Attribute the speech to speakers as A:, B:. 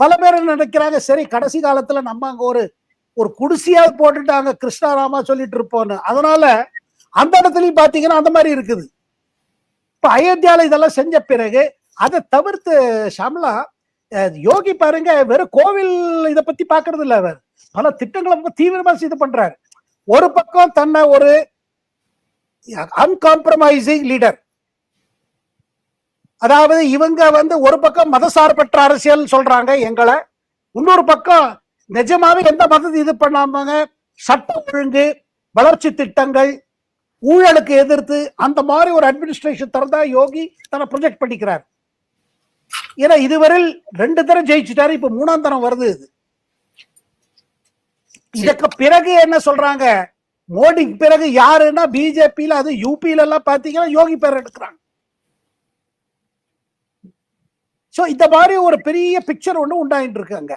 A: பல பேர் நினைக்கிறாங்க சரி கடைசி காலத்துல நம்ம அங்க ஒரு குடிசையா போட்டுட்டாங்க கிருஷ்ணாராமா சொல்லிட்டு இருப்போம்னு. அதனால அந்த இடத்துலயும் பாத்தீங்கன்னா அந்த மாதிரி இருக்குது. இப்ப அயோத்தியால இதெல்லாம் செஞ்ச பிறகு அதை தவிர்த்து ஷாம்லா யோகி பாருங்க வெறும் கோவில் இதை பத்தி பாக்குறது இல்ல, அவர் பல திட்டங்களை தீவிரமா இது பண்றாரு. ஒரு பக்கம் தன்னை ஒரு அன்காம்ப்ரமைசிங் லீடர், அதாவது இவங்க ஒரு பக்கம் மதசார்பற்ற அரசியல் சொல்றாங்க எங்களை, இன்னொரு பக்கம் நிஜமாவே எந்த மதத்தை இது பண்ணாமங்க சட்ட ஒழுங்கு, வளர்ச்சி திட்டங்கள், ஊழலுக்கு எதிர்த்து அந்த மாதிரி ஒரு அட்மினிஸ்ட்ரேஷன் தரதா யோகி தன்னை ப்ரொஜெக்ட் பண்ணிக்கிறார். ஏன்னா இதுவரையில் 2 தரம் ஜெயிச்சுட்டாரு, இப்ப 3ஆம் தரம் வருது. இதுக்கு பிறகு என்ன சொல்றாங்க, மோடிக்கு பிறகு யாருன்னா பிஜேபியில, அது யூபியில எல்லாம் பாத்தீங்கன்னா யோகி பேர் எடுக்கிறாங்க. சோ இந்த மாதிரி ஒரு பெரிய பிக்சர் ஒண்ணு உண்டாயிட்டு இருக்காங்க.